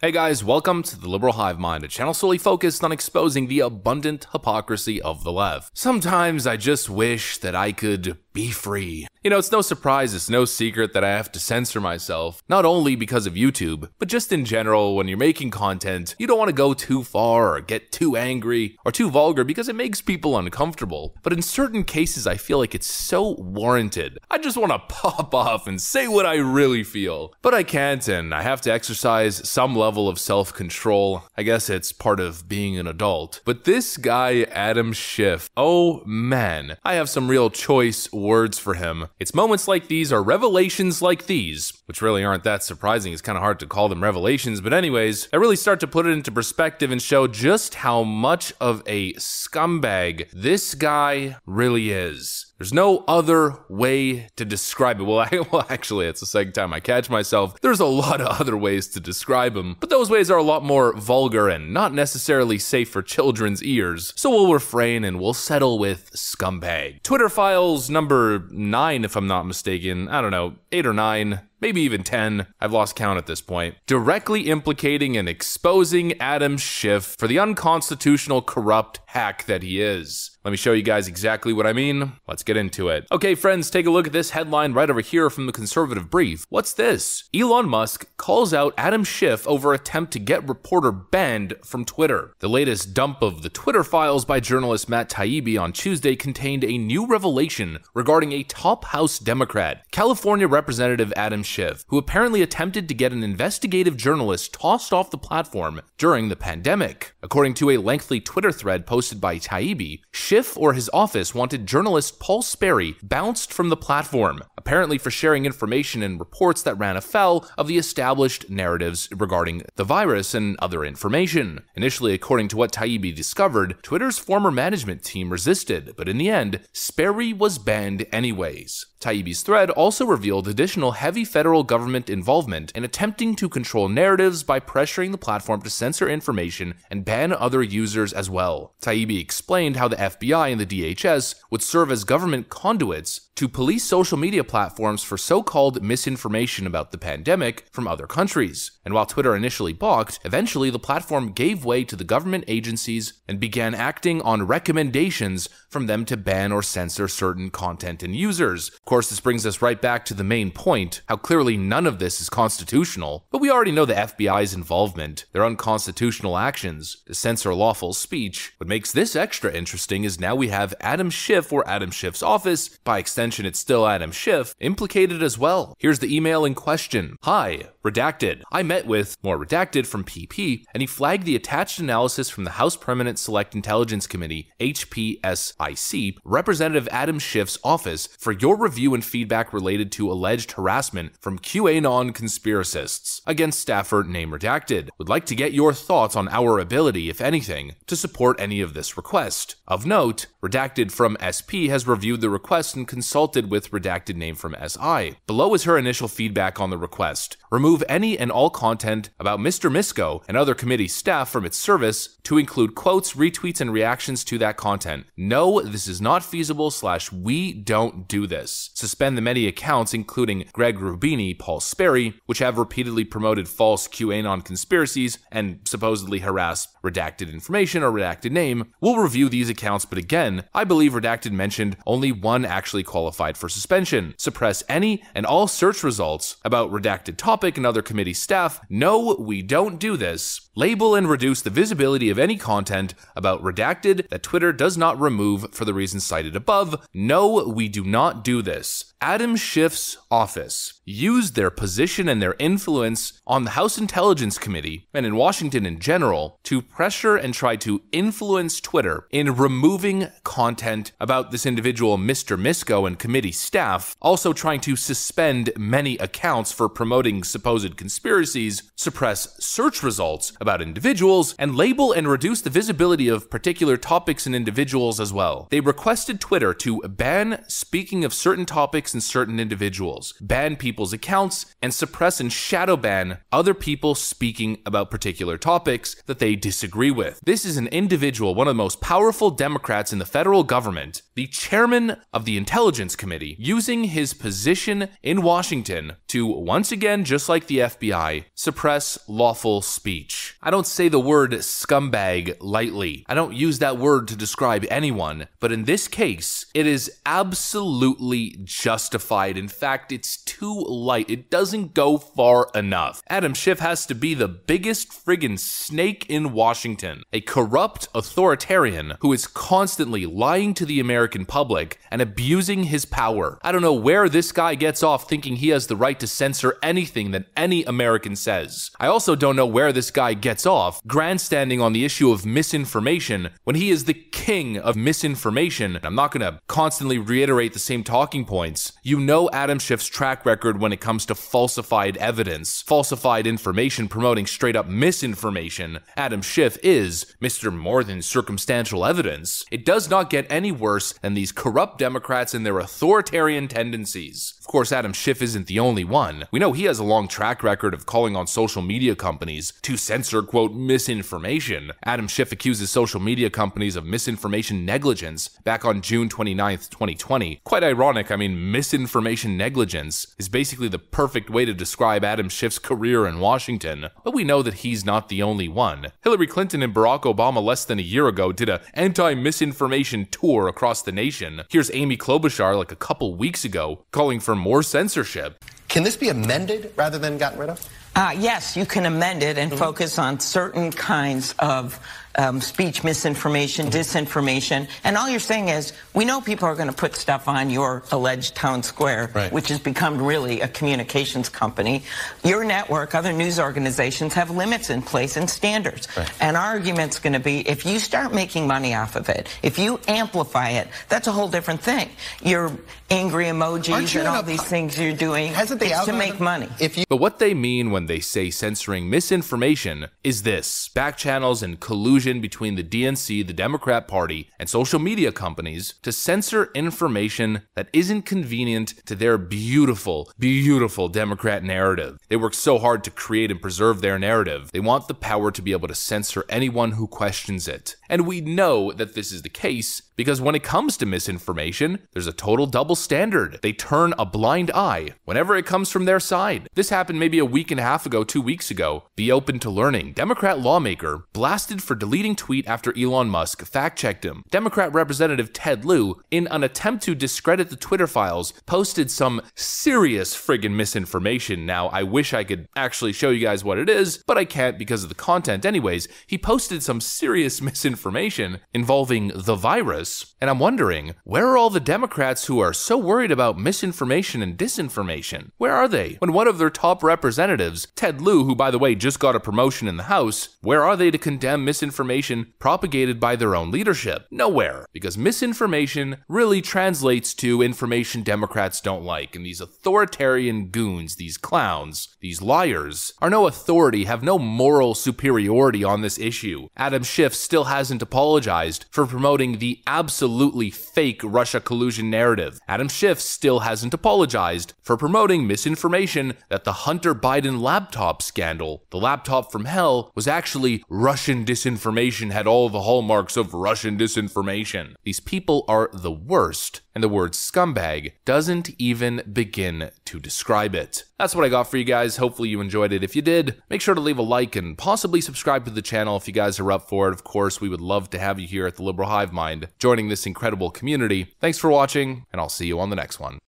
Hey guys, welcome to the Liberal Hive Mind, a channel solely focused on exposing the abundant hypocrisy of the left. Sometimes I just wish that I could be free. You know, it's no surprise, it's no secret that I have to censor myself, not only because of YouTube, but just in general. When you're making content, you don't want to go too far or get too angry or too vulgar because it makes people uncomfortable. But in certain cases, I feel like it's so warranted. I just want to pop off and say what I really feel. But I can't, and I have to exercise some level of self-control. I guess it's part of being an adult. But this guy, Adam Schiff, oh man, I have some real choice words for him. It's moments like these or revelations like these, which really aren't that surprising. It's kind of hard to call them revelations, but anyways, I really start to put it into perspective and show just how much of a scumbag this guy really is. There's no other way to describe it. Well, actually, it's the second time I catch myself. There's a lot of other ways to describe him, but those ways are a lot more vulgar and not necessarily safe for children's ears. So we'll refrain and we'll settle with scumbag. Twitter files number 9, if I'm not mistaken. I don't know, 8 or 9. Maybe even 10, I've lost count at this point, directly implicating and exposing Adam Schiff for the unconstitutional corrupt hack that he is. Let me show you guys exactly what I mean. Let's get into it. Okay, friends, take a look at this headline right over here from the Conservative Brief. What's this? Elon Musk calls out Adam Schiff over attempt to get reporter banned from Twitter. The latest dump of the Twitter files by journalist Matt Taibbi on Tuesday contained a new revelation regarding a top House Democrat, California Representative Adam Schiff, who apparently attempted to get an investigative journalist tossed off the platform during the pandemic. According to a lengthy Twitter thread posted by Taibbi, Schiff or his office wanted journalist Paul Sperry bounced from the platform, apparently for sharing information and reports that ran afoul of the established narratives regarding the virus and other information. Initially, according to what Taibbi discovered, Twitter's former management team resisted, but in the end, Sperry was banned anyways. Taibbi's thread also revealed additional heavy federal government involvement in attempting to control narratives by pressuring the platform to censor information and ban other users as well. Taibbi explained how the FBI and the DHS would serve as government conduits to police social media platforms for so-called misinformation about the pandemic from other countries. And while Twitter initially balked, eventually the platform gave way to the government agencies and began acting on recommendations from them to ban or censor certain content and users. Of course, this brings us right back to the main point, how clearly none of this is constitutional. But we already know the FBI's involvement, their unconstitutional actions to censor lawful speech. What makes this extra interesting is now we have Adam Schiff or Adam Schiff's office, by extension it's still Adam Schiff, implicated as well. Here's the email in question. Hi, redacted. I met with, more redacted from PP, and he flagged the attached analysis from the House Permanent Select Intelligence Committee, HPSIC, Representative Adam Schiff's office for your review and feedback related to alleged harassment from QAnon conspiracists against staffer name redacted. Would like to get your thoughts on our ability, if anything, to support any of this request. Of note, redacted from SP has reviewed the request and consulted with redacted name from SI. Below is her initial feedback on the request. Remove any and all content about Mr. Misko and other committee staff from its service to include quotes, retweets, and reactions to that content. No, this is not feasible / we don't do this. Suspend the many accounts, including Greg Rubini, Paul Sperry, which have repeatedly promoted false QAnon conspiracies and supposedly harassed redacted information or redacted name. We'll review these accounts, but again, I believe redacted mentioned only one actually qualified for suspension. Suppress any and all search results about redacted topic and other committee staff. No, we don't do this. Label and reduce the visibility of any content about redacted that Twitter does not remove for the reasons cited above. No, we do not do this. Adam Schiff's office used their position and their influence on the House Intelligence Committee and in Washington in general to pressure and try to influence Twitter in removing content about this individual Mr. Misko and committee staff, also trying to suspend many accounts for promoting supposed conspiracies, suppress search results about individuals, and label and reduce the visibility of particular topics and individuals as well. well. They requested Twitter to ban speaking of certain topics and certain individuals, ban people's accounts, and suppress and shadow ban other people speaking about particular topics that they disagree with. This is an individual, one of the most powerful Democrats in the federal government, the chairman of the Intelligence Committee, using his position in Washington to, once again, just like the FBI, suppress lawful speech. I don't say the word scumbag lightly. I don't use that word to describe anyone, but in this case, it is absolutely justified. In fact, it's too light. It doesn't go far enough. Adam Schiff has to be the biggest friggin' snake in Washington, a corrupt authoritarian who is constantly lying to the American public and abusing his power. I don't know where this guy gets off thinking he has the right to censor anything that any American says. I also don't know where this guy gets off grandstanding on the issue of misinformation when he is the king of misinformation. I'm not gonna constantly reiterate the same talking points. You know Adam Schiff's track record when it comes to falsified evidence, falsified information promoting straight up misinformation. Adam Schiff is Mr. More Than Circumstantial Evidence. It does not get any worse than these corrupt Democrats and their authoritarian tendencies. Of course, Adam Schiff isn't the only one. We know he has a long track record of calling on social media companies to censor, quote, misinformation. Adam Schiff accuses social media companies of misinformation negligence back on June 29th, 2020. Quite ironic, I mean, misinformation negligence is basically the perfect way to describe Adam Schiff's career in Washington. But we know that he's not the only one. Hillary Clinton and Barack Obama less than a year ago did an anti-misinformation tour across the nation. Here's Amy Klobuchar like a couple weeks ago calling for more censorship. Can this be amended rather than gotten rid of? Yes, you can amend it and focus on certain kinds of speech misinformation, disinformation. And all you're saying is, we know people are going to put stuff on your alleged town square, right, which has become really a communications company. Your network, other news organizations have limits in place and standards. Right. And our argument's going to be, if you start making money off of it, if you amplify it, that's a whole different thing. Your angry emojis and all these things you're doing, it's to make money. But what they mean when they say censoring misinformation is this: back channels and collusion between the DNC, the Democrat Party, and social media companies to censor information that isn't convenient to their beautiful, beautiful Democrat narrative. They work so hard to create and preserve their narrative. They want the power to be able to censor anyone who questions it. And we know that this is the case because when it comes to misinformation, there's a total double standard. They turn a blind eye whenever it comes from their side. This happened maybe a week and a half ago, 2 weeks ago. Be open to learning. Democrat lawmaker blasted for deleting tweet after Elon Musk fact-checked him. Democrat Representative Ted Lieu, in an attempt to discredit the Twitter files, posted some serious friggin' misinformation. Now, I wish I could actually show you guys what it is, but I can't because of the content anyways. He posted some serious misinformation involving the virus. And I'm wondering, where are all the Democrats who are so worried about misinformation and disinformation? Where are they? When one of their top representatives, Ted Lieu, who by the way just got a promotion in the House, where are they to condemn misinformation propagated by their own leadership? Nowhere. Because misinformation really translates to information Democrats don't like. And these authoritarian goons, these clowns, these liars, are no authority, have no moral superiority on this issue. Adam Schiff still hasn't apologized for promoting the absolutely fake Russia collusion narrative. Adam Schiff still hasn't apologized for promoting misinformation that the Hunter Biden laptop scandal, the laptop from hell, was actually Russian disinformation, had all the hallmarks of Russian disinformation. These people are the worst, and the word scumbag doesn't even begin to describe it. That's what I got for you guys. Hopefully you enjoyed it. If you did, make sure to leave a like and possibly subscribe to the channel if you guys are up for it. Of course, we would love to have you here at the Liberal Hive Mind, joining this incredible community. Thanks for watching, and I'll see you on the next one.